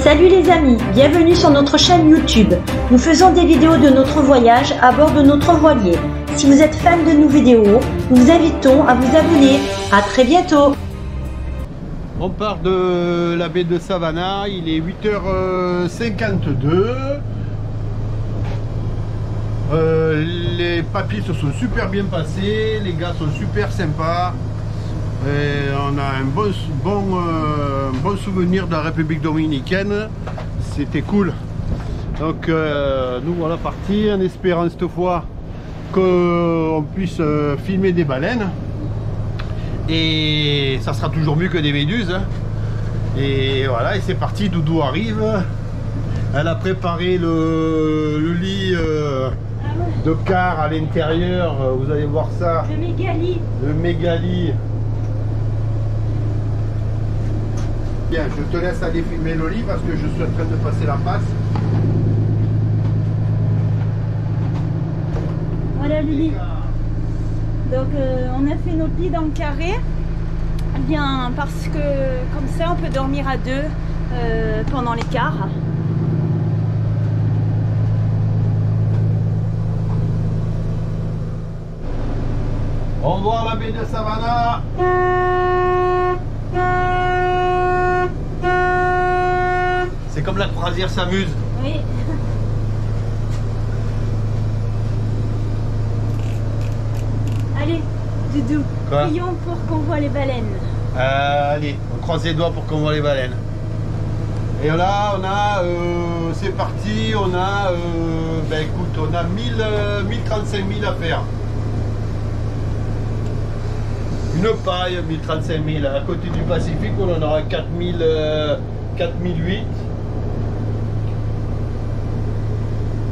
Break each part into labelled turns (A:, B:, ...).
A: Salut les amis, bienvenue sur notre chaîne YouTube. Nous faisons des vidéos de notre voyage à bord de notre voilier. Si vous êtes fan de nos vidéos, nous vous invitons à vous abonner. À très bientôt.
B: On part de la baie de Savannah, il est 8h52. Les papiers se sont super bien passés, les gars sont super sympas. Et on a un bon souvenir de la République dominicaine, c'était cool. Donc nous voilà partis en espérant cette fois qu'on puisse filmer des baleines. Et ça sera toujours mieux que des méduses, hein. Et voilà, et c'est parti, Doudou arrive. Elle a préparé le lit de car à l'intérieur, vous allez voir ça.
A: Le méga-lit.
B: Le méga-lit. Bien, je te laisse aller filmer le lit parce que je suis en train de passer la passe.
A: Voilà le lit. Donc on a fait notre lit dans le carré, bien parce que comme ça on peut dormir à deux pendant l'écart.
B: Au revoir la baie de Savannah. C'est comme la croisière s'amuse.
A: Oui. Allez, Doudou, prions pour qu'on voit les baleines.
B: Allez, on croise les doigts pour qu'on voit les baleines. Et là, on a, c'est parti, on a, ben écoute, on a 1035 000 à faire. Une paille, 1035 000. À côté du Pacifique, on en aura 4008.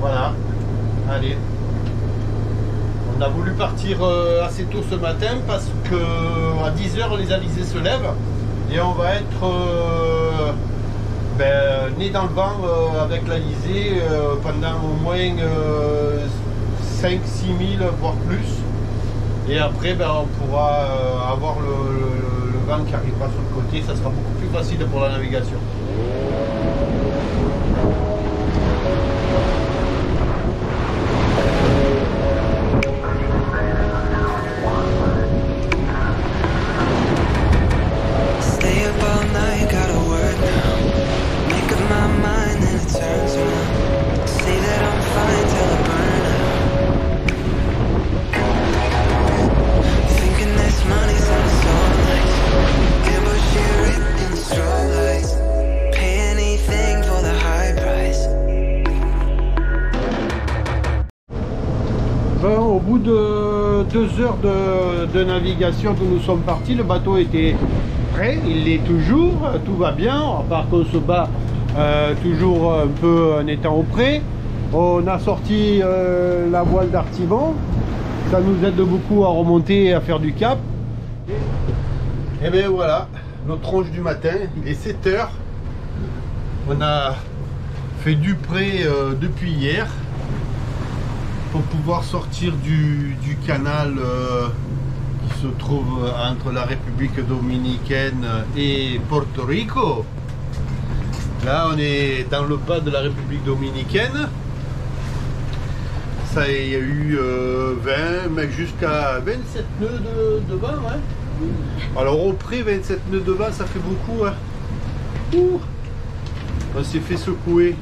B: Voilà, allez. On a voulu partir assez tôt ce matin parce que à 10 h les alizés se lèvent et on va être né dans le vent avec l'alizé pendant au moins 5-6 000 voire plus. Et après on pourra avoir le vent qui arrivera sur le côté, ça sera beaucoup plus facile pour la navigation. Au bout de 2 heures de navigation que nous sommes partis, le bateau était prêt, il l'est toujours, tout va bien, à part qu'on se bat toujours un peu en étant au près. On a sorti la voile d'artimon, ça nous aide beaucoup à remonter et à faire du cap. Et bien voilà, notre tronche du matin, il est 7 h. On a fait du près depuis hier pour pouvoir sortir du canal qui se trouve entre la République dominicaine et Porto Rico. Là on est dans le bas de la République dominicaine. Ça, il y a eu 20, mais jusqu'à 27 nœuds de vent, hein. Alors au près 27 nœuds de vent, ça fait beaucoup, hein. On s'est fait secouer.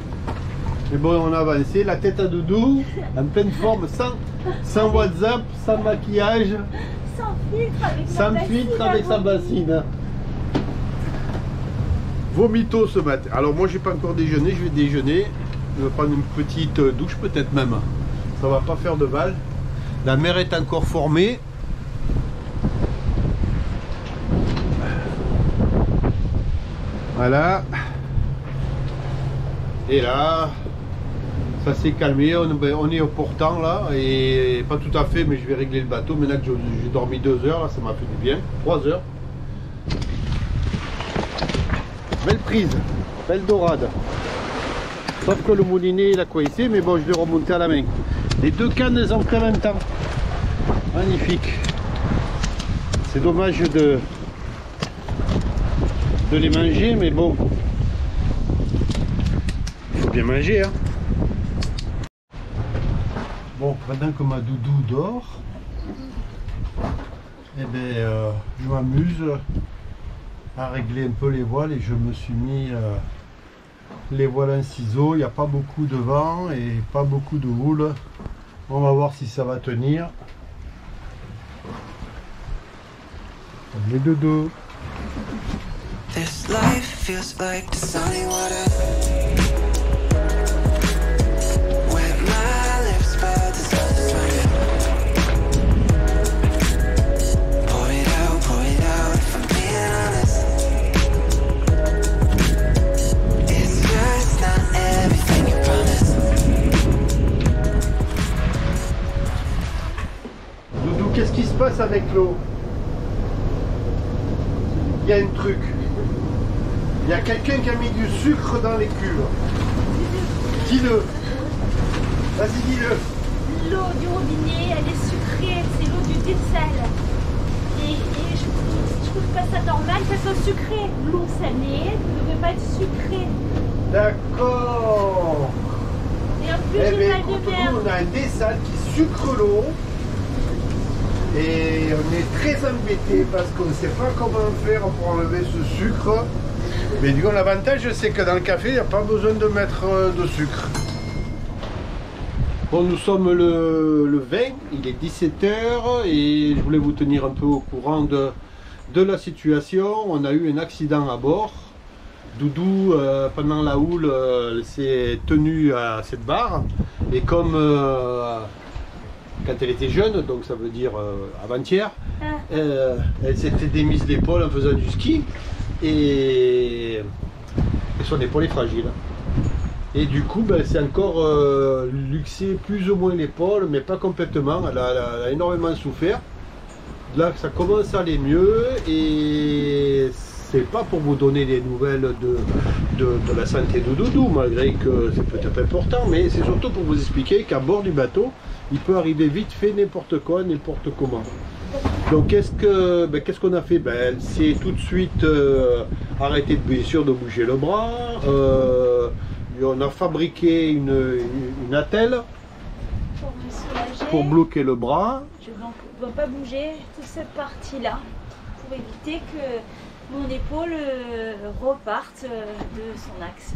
B: Mais bon, on a avancé, la tête à Doudou, en pleine forme, sans WhatsApp, sans maquillage, sans filtre avec sa bassine. Vomito ce matin. Alors moi j'ai pas encore déjeuné, je vais déjeuner. Je vais prendre une petite douche peut-être même. Ça va pas faire de mal. La mer est encore formée. Voilà. Et là, ça s'est calmé, on est au portant là, et pas tout à fait, mais je vais régler le bateau. Maintenant que j'ai dormi 2 heures, là, ça m'a fait du bien. 3 heures. Belle prise, belle dorade. Sauf que le moulinet il a coincé, mais bon, je vais remonter à la main. Les deux cannes elles ont pris en même temps. Magnifique. C'est dommage de les manger, mais bon. bien manger. Hein. Bon, pendant que ma doudou dort, eh ben, je m'amuse à régler un peu les voiles et je me suis mis les voiles en ciseaux. Il n'y a pas beaucoup de vent et pas beaucoup de houle. On va voir si ça va tenir. Les doudous.
C: This life feels like the sunny water. Wet my lips, but the sun is burning. Pour it out, if I'm being honest. It's just not everything you promised.
B: Doudou, qu'est-ce qui se passe avec l'eau? Il y a un truc. Il y a quelqu'un qui a mis du sucre dans les cuves. Dis-le. Vas-y, dis-le.
D: L'eau du robinet, elle est sucrée, c'est l'eau du dessal. Et je trouve pas ça normal qu'elle soit sucrée. L'eau salée ne devrait pas être sucrée.
B: D'accord.
D: Et en plus,
B: Eh
D: j'ai
B: bien,
D: mal
B: écoute,
D: de mer.
B: nous, on a un dessal qui sucre l'eau. Et on est très embêté parce qu'on ne sait pas comment faire pour enlever ce sucre. Mais du coup, l'avantage, c'est que dans le café, il n'y a pas besoin de mettre de sucre. Bon, nous sommes le 20, il est 17 h et je voulais vous tenir un peu au courant de la situation. On a eu un accident à bord. Doudou, pendant la houle, s'est tenue à cette barre. Et comme quand elle était jeune, donc ça veut dire avant-hier, elle s'était démise l'épaule en faisant du ski et son épaule est fragile. Et du coup, ben, c'est encore luxé plus ou moins l'épaule, mais pas complètement. Elle a énormément souffert. Là, ça commence à aller mieux et c'est pas pour vous donner des nouvelles de la santé de Doudou, malgré que c'est peut-être important, mais c'est surtout pour vous expliquer qu'à bord du bateau, il peut arriver vite fait n'importe quoi, n'importe comment. Donc qu'est-ce qu'on a fait? Ben, c'est tout de suite arrêter bien sûr de bouger le bras. On a fabriqué une attelle
D: Pour me soulager.
B: pour bloquer le bras.
D: Je ne dois pas bouger toute cette partie-là pour éviter que mon épaule reparte de son axe.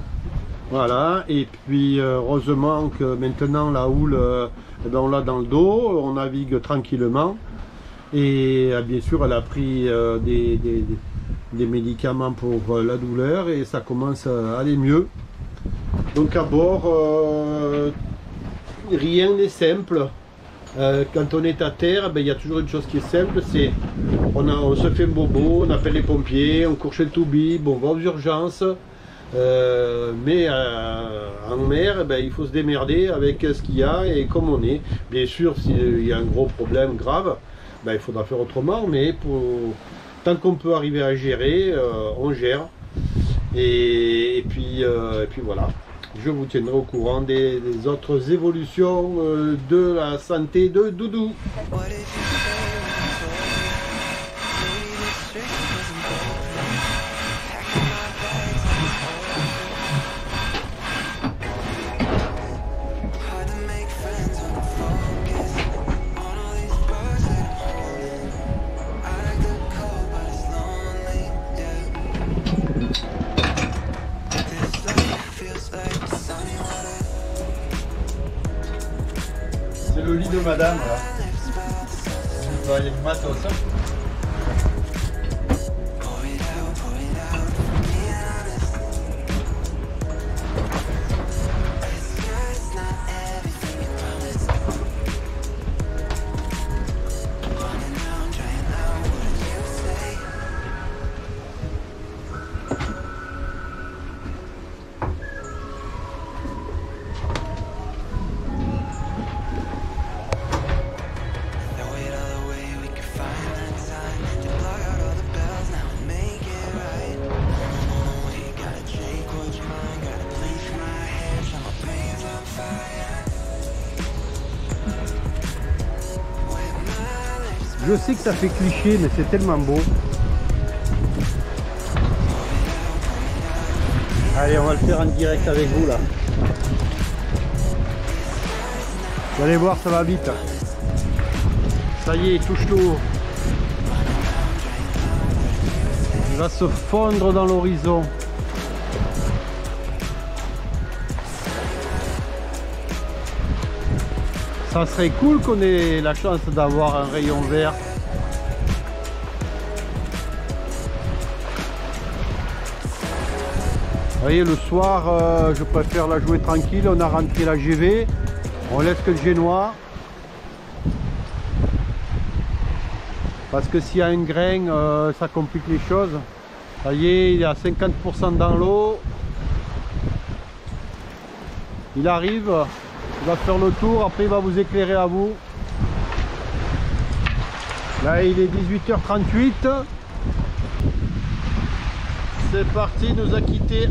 B: Voilà, et puis heureusement que maintenant la houle, eh ben, on l'a dans le dos, on navigue tranquillement. Et bien sûr, elle a pris des médicaments pour la douleur et ça commence à aller mieux. Donc à bord, rien n'est simple. Quand on est à terre, ben, il y a toujours une chose qui est simple, c'est on se fait un bobo, on appelle les pompiers, on court chez le toubib, on va aux urgences. Mais en mer, ben, il faut se démerder avec ce qu'il y a et comme on est. Bien sûr, s'il y a un gros problème grave, ben, il faudra faire autrement, mais tant qu'on peut arriver à gérer, on gère. Et puis voilà, je vous tiendrai au courant des autres évolutions de la santé de Doudou.
C: What did you say when you told me? Maybe the street wasn't broken. Packing my bags and hard to make friends when I'm focused on all these bars that I'm holding. I like the cold, but it's lonely, yeah. This life feels like the sunny water.
B: C'est le lit de madame là. Il y a du matos. Hein.
C: Pour it out, if I'm being honest. It's just not everything you promised. Running out, trying out, what did you say? Throw it all away, we could find that time to block out all the bells now and make it right. No, we gotta take what's mine, gotta bleach my hair, shut my brains on fire. With my lips,
B: Je sais que ça fait cliché, mais c'est tellement beau. Allez, on va le faire en direct avec vous là. Vous allez voir, ça va vite. Ça y est, il touche l'eau. Il va se fondre dans l'horizon. Ça serait cool qu'on ait la chance d'avoir un rayon vert. Vous voyez, le soir, je préfère la jouer tranquille. On a rentré la GV. On laisse que le génois. Parce que s'il y a un grain, ça complique les choses. Ça y est, il est à 50% dans l'eau. Il arrive, il va faire le tour, après il va vous éclairer à vous. Là il est 18h38. C'est parti, il nous a quitté.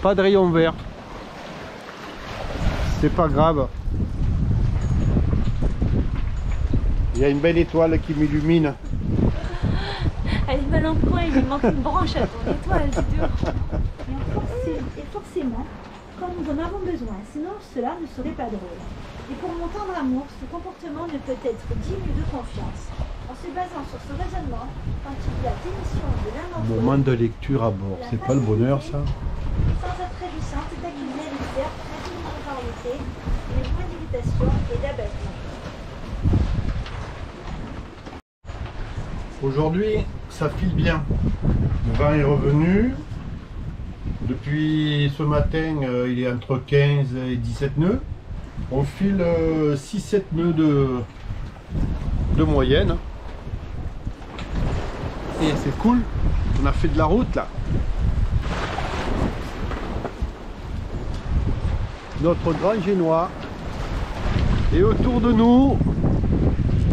B: Pas de rayon vert. C'est pas grave. Il y a une belle étoile qui m'illumine.
D: Elle est mal en coin, il lui manque une branche à ton étoile, dis donc. Et forcément, quand nous en avons besoin, sinon cela ne serait pas drôle. Et pour mon tendre amour, ce comportement ne peut être digne de confiance. En se basant sur ce raisonnement, quand il y a démission de l'un d'entre eux,
B: Moment de lecture à bord, c'est pas le bonheur ça?
D: sans être réjouissante, c'est accusé de faire créer une contrariété, les points d'irritation et d'abattement.
B: Aujourd'hui, ça file bien. Le vent est revenu. Depuis ce matin, il est entre 15 et 17 nœuds. On file 6-7 nœuds de moyenne. Et c'est cool. On a fait de la route là. Notre grand génois. Et autour de nous,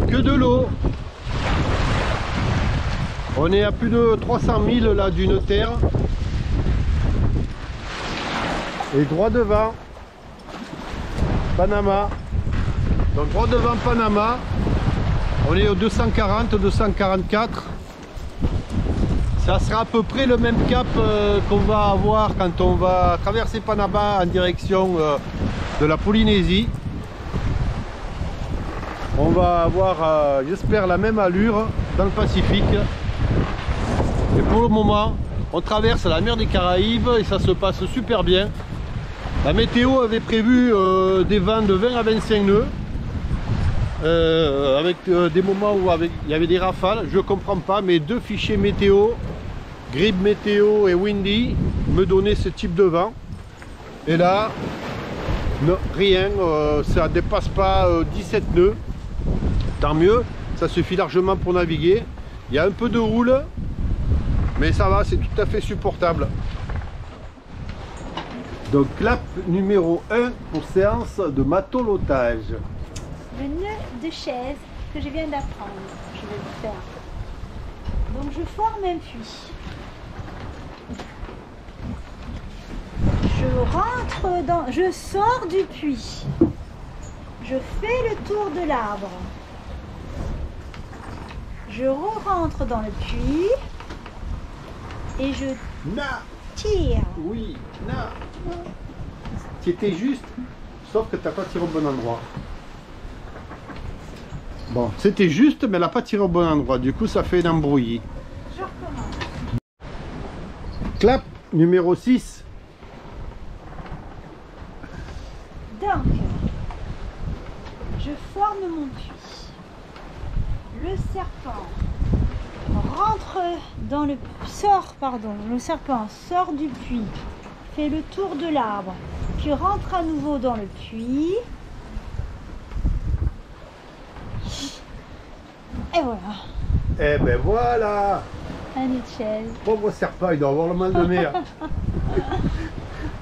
B: que de l'eau. On est à plus de 300 000 là d'une terre. Et droit devant, Panama. Donc droit devant Panama, on est au 240, 244. Ça sera à peu près le même cap qu'on va avoir quand on va traverser Panama en direction de la Polynésie. On va avoir, j'espère, la même allure dans le Pacifique. Et pour le moment, on traverse la mer des Caraïbes et ça se passe super bien. La météo avait prévu des vents de 20 à 25 nœuds, avec des moments où il y avait des rafales. Je ne comprends pas, mais deux fichiers météo, Grib météo et Windy, me donnaient ce type de vent. Et là, non, rien, ça ne dépasse pas 17 nœuds. Tant mieux, ça suffit largement pour naviguer. Il y a un peu de houle, mais ça va, c'est tout à fait supportable. Donc clap numéro 1 pour séance de matolotage.
D: Le nœud de chaise que je viens d'apprendre, je vais le faire. Donc je forme un puits. Je sors du puits. Je fais le tour de l'arbre. Je rentre dans le puits et je tire.
B: Oui, na. C'était juste, sauf que tu n'as pas tiré au bon endroit. Bon, c'était juste, mais elle n'a pas tiré au bon endroit. Du coup, ça fait un embrouillis.
D: Je recommence.
B: Clap numéro 6.
D: Donc, je forme mon puits. Le serpent le serpent sort du puits, fait le tour de l'arbre, puis rentre à nouveau dans le puits. Et voilà.
B: Eh ben voilà.
D: Un nid de chaise.
B: Pauvre serpent, il doit avoir le mal de mer.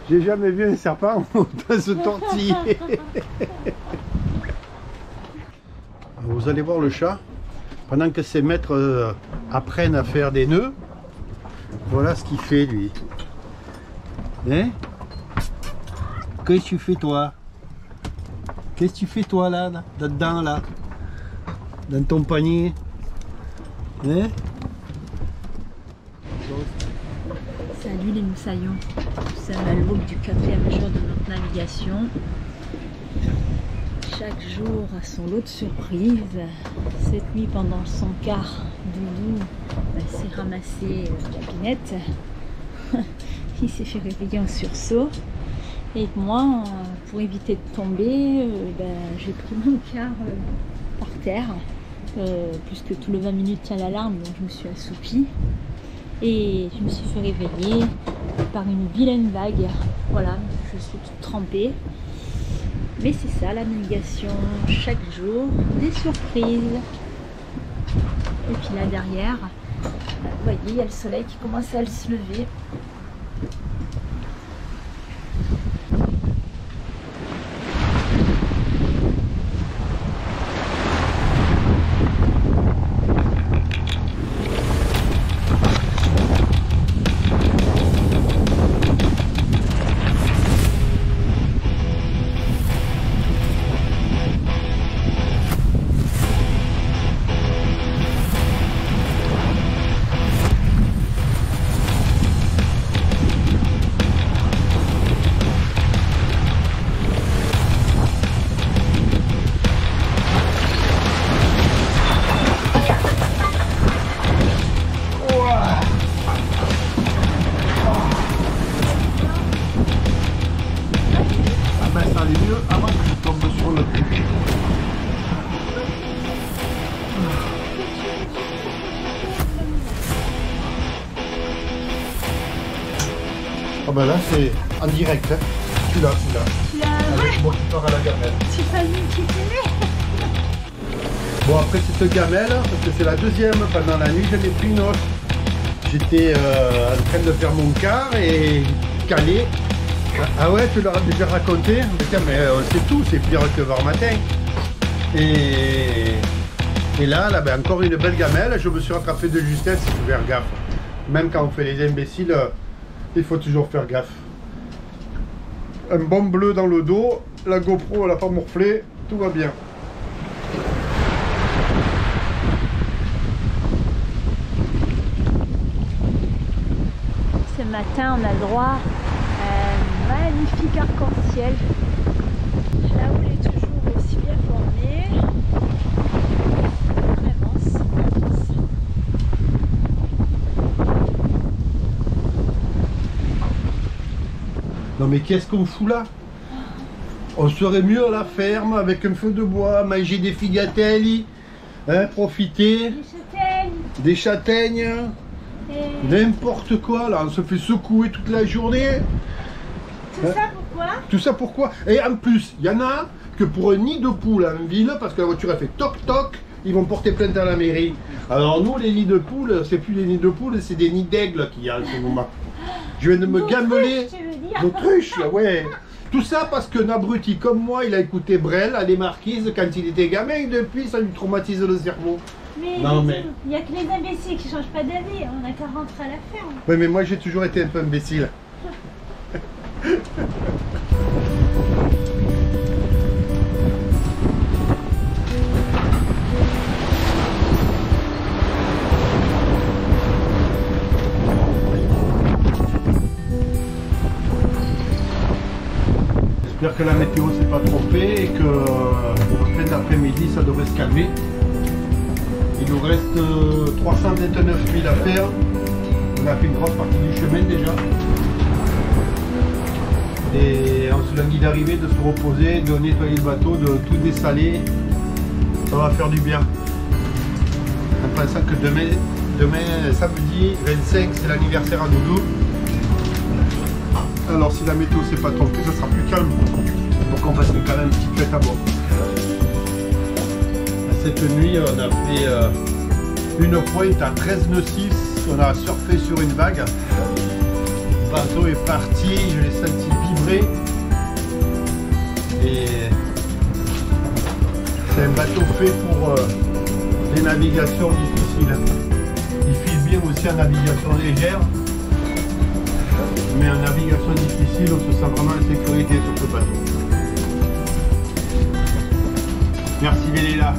B: J'ai jamais vu un serpent autant se tortiller. Vous allez voir le chat. Pendant que ses maîtres apprennent à faire des nœuds, voilà ce qu'il fait lui. Hein? Qu'est-ce que tu fais toi? Qu'est-ce que tu fais toi là, dedans là? Dans ton panier? Hein?
D: Salut les moussaillons. C'est la l'aube du 4e jour de notre cette navigation. Chaque jour a son lot de surprises. Cette nuit, pendant son quart, Doudou s'est ramassé la pinette. Il s'est fait réveiller en sursaut. Et moi, pour éviter de tomber, j'ai pris mon quart par terre. Puisque tous les 20 minutes tient l'alarme, donc je me suis assoupie. Et je me suis fait réveiller par une vilaine vague. Voilà, je suis toute trempée. Mais c'est ça la navigation, chaque jour, des surprises. Et puis là derrière, vous voyez, il y a le soleil qui commence à se lever.
B: Ah ben là c'est en direct, hein. Celui-là. Avec moi qui pars à la gamelle.
D: Tu fais une petite aimée.
B: Bon après cette gamelle, parce que c'est la deuxième pendant la nuit, j'en ai pris une autre. J'étais en train de faire mon quart et calé. Ah ouais, tu leur as déjà raconté? Mais c'est tout, c'est pire que voir matin. Et là, ben, encore une belle gamelle, je me suis rattrapé de justesse, il faut faire gaffe. Même quand on fait les imbéciles, il faut toujours faire gaffe. Un bon bleu dans le dos, la GoPro elle n'a pas morflé, tout va bien.
D: Ce matin, on a le droit à un magnifique arc-en-ciel. La houle est toujours aussi bien formée. Avance.
B: Non mais qu'est-ce qu'on fout là? On serait mieux à la ferme avec un feu de bois, manger des figatelli, hein, profiter. Des châtaignes. N'importe quoi là, on se fait secouer toute la journée.
D: Tout ça pourquoi?
B: Tout ça pourquoi? Et en plus, il y en a que pour un nid de poule en ville, parce que la voiture a fait toc toc, ils vont porter plainte à la mairie. Alors nous, les nids de poule, c'est plus des nids de poule, c'est des nids d'aigle qu'il y a en ce moment. Je viens de me gameler. D'autruche, ouais. Tout ça parce qu'un abruti comme moi, il a écouté Brel à des Marquises quand il était gamin et depuis ça lui traumatise le cerveau.
D: Mais
B: non, mais
D: il n'y a que les imbéciles qui ne changent pas d'avis, on n'a qu'à rentrer à la ferme.
B: Oui, mais moi j'ai toujours été un peu imbécile. J'espère que la météo s'est pas trompée et que en fin d'après-midi ça devrait se calmer. Il nous reste 329 000 à faire. On a fait une grosse partie du chemin déjà. Et en ce lundi d'arrivée, de se reposer, de nettoyer le bateau, de tout dessaler, ça va faire du bien. En pensant que demain samedi 25, c'est l'anniversaire à Doudou. Alors si la météo s'est pas trompée, ça sera plus calme. Donc on fasse quand même une petite fête à bord. Cette nuit, on a fait une pointe à 13 nœuds 6. On a surfé sur une vague. Le bateau est parti, je l'ai senti vibrer. Et c'est un bateau fait pour des navigations difficiles. Il file bien aussi en navigation légère. Mais en navigation difficile, on se sent vraiment en sécurité sur ce bateau. Merci Véléla.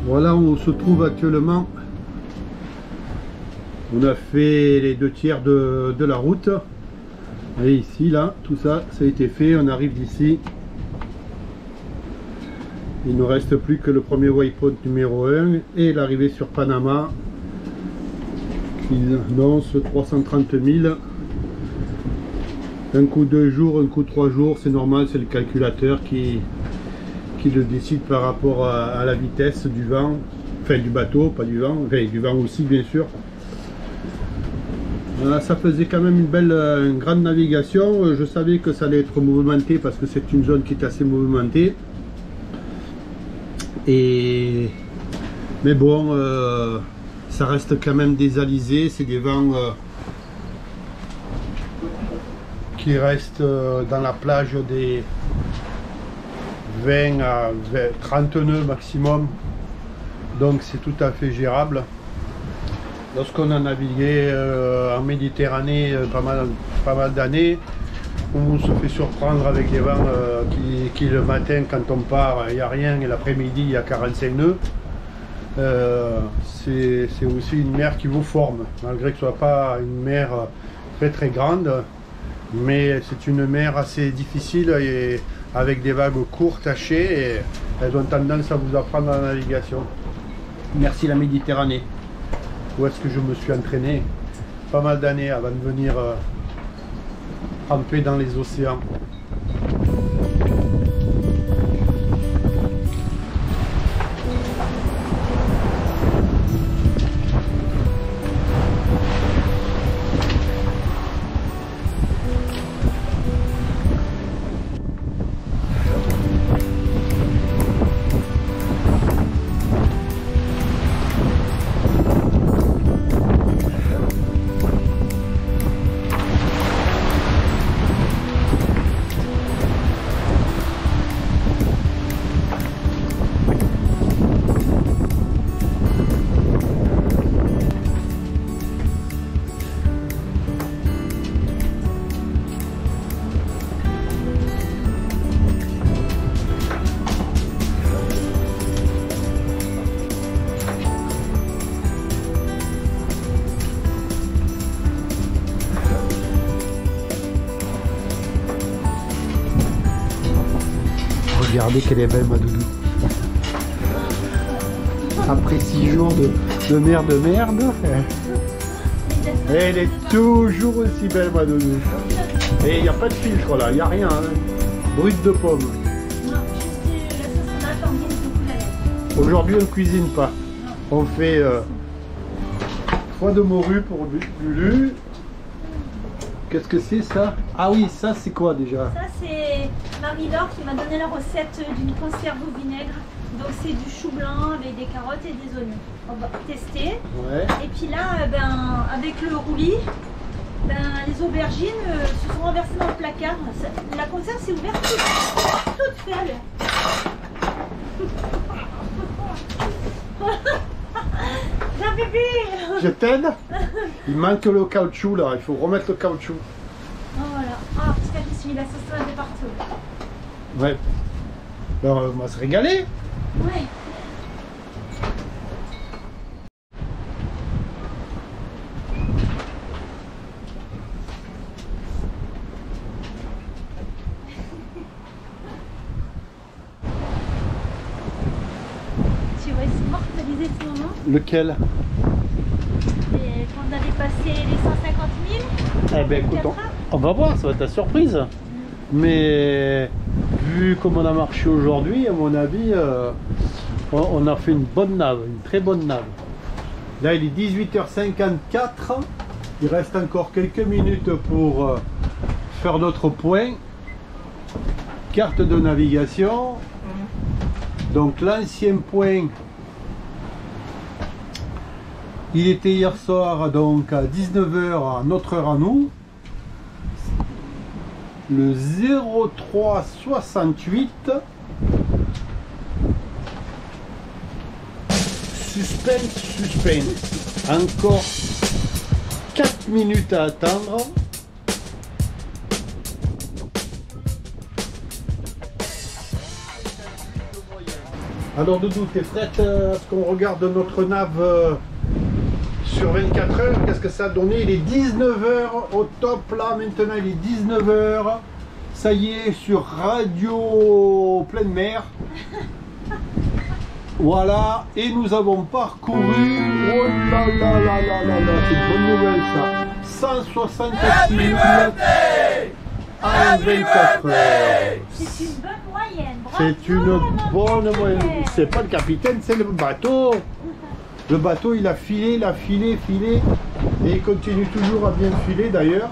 B: Voilà où on se trouve actuellement. On a fait les 2 tiers de la route. Et ici, là, tout ça, ça a été fait. On arrive d'ici. Il ne reste plus que le premier waypoint numéro 1 et l'arrivée sur Panama qui annonce 330 000. Un coup 2 jours, un coup 3 jours, c'est normal, c'est le calculateur qui le décide par rapport à la vitesse du vent, enfin du bateau, pas du vent, enfin du vent aussi bien sûr. Ça faisait quand même une grande navigation. Je savais que ça allait être mouvementé parce que c'est une zone qui est assez mouvementée. Mais bon, ça reste quand même des alisés, c'est des vents qui restent dans la plage des 20 à 30 nœuds maximum, donc c'est tout à fait gérable. Lorsqu'on a navigué en Méditerranée pas mal d'années, on se fait surprendre avec des vents qui le matin quand on part il n'y a rien et l'après-midi il y a 45 nœuds. C'est aussi une mer qui vous forme, malgré que ce ne soit pas une mer très grande, mais c'est une mer assez difficile et avec des vagues courtes, tachées, et elles ont tendance à vous apprendre la navigation. Merci la Méditerranée, où est-ce que je me suis entraîné pas mal d'années avant de venir tremper dans les océans. Regardez qu'elle est belle ma doudou. Après 6 jours de merde, elle est toujours aussi belle ma doudou. Et il n'y a pas de filtre là, il n'y a rien. Hein. Brut de pomme. Aujourd'hui on ne cuisine pas. On fait foie de morue pour Lulu. Qu'est-ce que c'est ça? Ah oui, ça c'est quoi déjà?
D: Ça c'est Marie-Laure qui m'a donné la recette d'une conserve au vinaigre. Donc c'est du chou blanc avec des carottes et des oignons. On va tester. Ouais. Et puis là, avec le roulis, les aubergines se sont renversées dans le placard. La conserve s'est ouverte toute seule. J'ai un bébé.
B: Je t'aide. Il manque le caoutchouc là, il faut remettre le caoutchouc.
D: Oh voilà. Ah, parce que je me suis mis la sauce de partout.
B: Ouais. Alors, on va se régaler.
D: Ouais. Tu vois, c'est mortalisé ce moment.
B: Lequel?
D: Et quand on avait passé les 150 000.
B: Eh ben écoute, on va voir, ça va être ta surprise. Mais vu comme on a marché aujourd'hui, à mon avis, on a fait une bonne nave, une très bonne nave. Là, il est 18h54. Il reste encore quelques minutes pour faire notre point. Carte de navigation. Donc l'ancien point, il était hier soir donc à 19h à notre heure à nous. Le 0368. Suspense. Encore 4 minutes à attendre. Alors Doudou, t'es prête à ce qu'on regarde notre nave sur sur 24 heures, qu'est-ce que ça a donné? Il est 19h au top là, maintenant il est 19h. Ça y est, sur Radio Pleine Mer. Voilà, et nous avons parcouru, oh là là là là là là, c'est une bonne nouvelle ça, 166 000 en 24 heures.
D: C'est une bonne moyenne. Bravo,
B: C'est une bonne moyenne.
D: capitaine.
B: C'est pas le capitaine, c'est le bateau. Le bateau, il a filé, filé, et il continue toujours à bien filer d'ailleurs,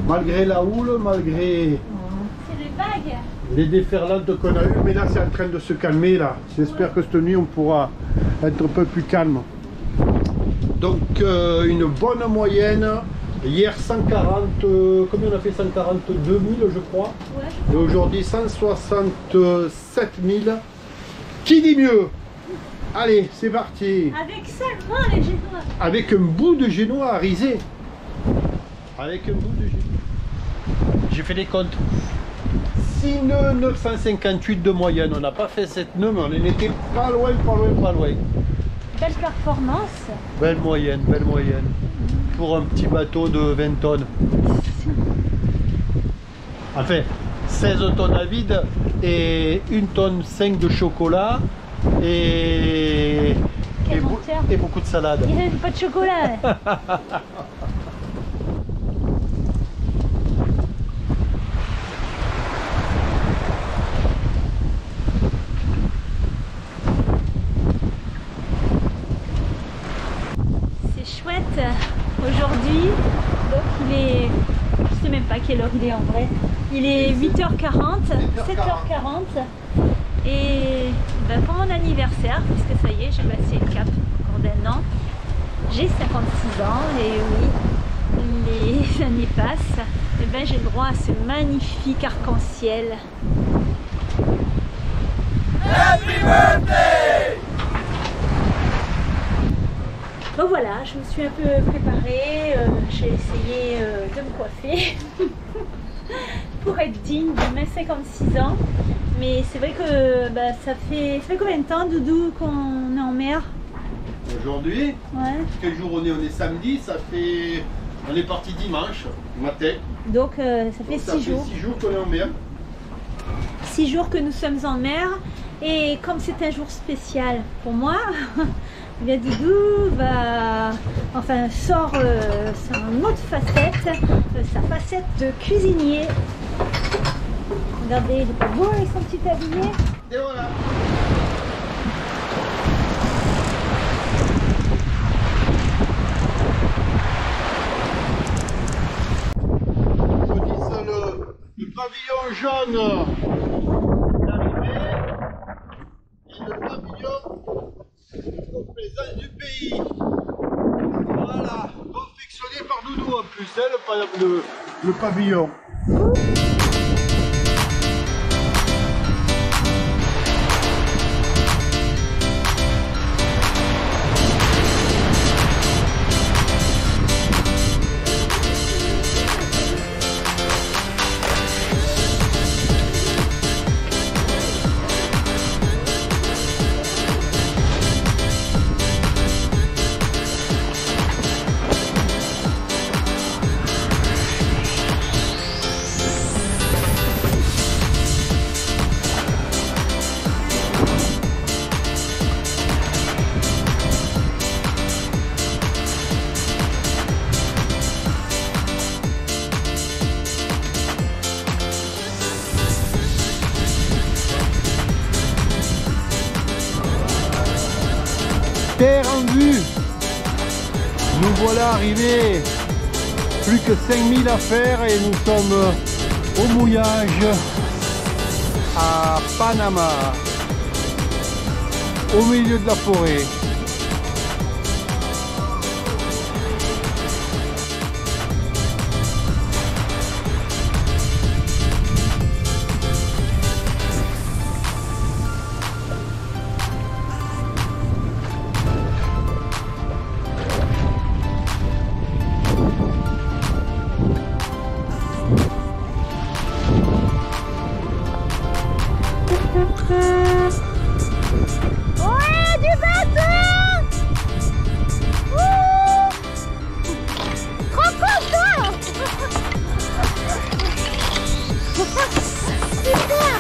B: malgré la houle, malgré
D: C'est les vagues.
B: les déferlantes qu'on a eues. Mais là, c'est en train de se calmer là. J'espère que cette nuit, on pourra être un peu plus calme. Donc, une bonne moyenne. Hier, 140, combien on a fait? 142 000, je crois.
D: Ouais,
B: Et aujourd'hui, 167 000. Qui dit mieux? Allez, c'est parti.
D: avec seulement les génois.
B: Avec un bout de génois à riser. Avec un bout de génois. J'ai fait les comptes. 6 nœuds 958 de moyenne. On n'a pas fait 7 nœuds, mais on en était pas loin, pas loin, pas loin.
D: Belle performance.
B: Belle moyenne, belle moyenne. Pour un petit bateau de 20 tonnes. Enfin, 16 tonnes à vide et 1 tonne 5 de chocolat et,
D: Quel
B: et,
D: menteur.
B: et beaucoup de salade.
D: Il n'y a pas de chocolat. C'est chouette. Aujourd'hui, donc il est, je sais même pas quelle heure il est en vrai. Il est 8h40, 7h40. Et ben, pour mon anniversaire, puisque ça y est, j'ai passé le cap encore d'un an, j'ai 56 ans et oui, les années passent, et ben, j'ai le droit à ce magnifique arc-en-ciel. Donc voilà, je me suis un peu préparée, j'ai essayé de me coiffer pour être digne de mes 56 ans. Mais c'est vrai que bah, ça fait combien de temps, Doudou, qu'on est en mer?
B: Aujourd'hui,
D: Ouais.
B: quel jour on est? On est samedi, ça fait... On est parti dimanche matin.
D: Donc ça fait
B: Donc,
D: 6 jours.
B: 6 jours qu'on est en mer.
D: 6 jours que nous sommes en mer. Et comme c'est un jour spécial pour moi, eh bien Doudou sort son autre facette, sa facette de cuisinier. Regardez, il est pas beau avec son petit tablier.
B: Et voilà. Je dis ça, le pavillon jaune d'arrivée et le pavillon complaisant du pays. Voilà, confectionné par Doudou en plus, hein, le pavillon. Terre en vue. Nous voilà arrivés. Plus que 5000 à faire et nous sommes au mouillage à Panama, au milieu de la forêt.
D: Ouais, du bateau! Ouh!
E: super.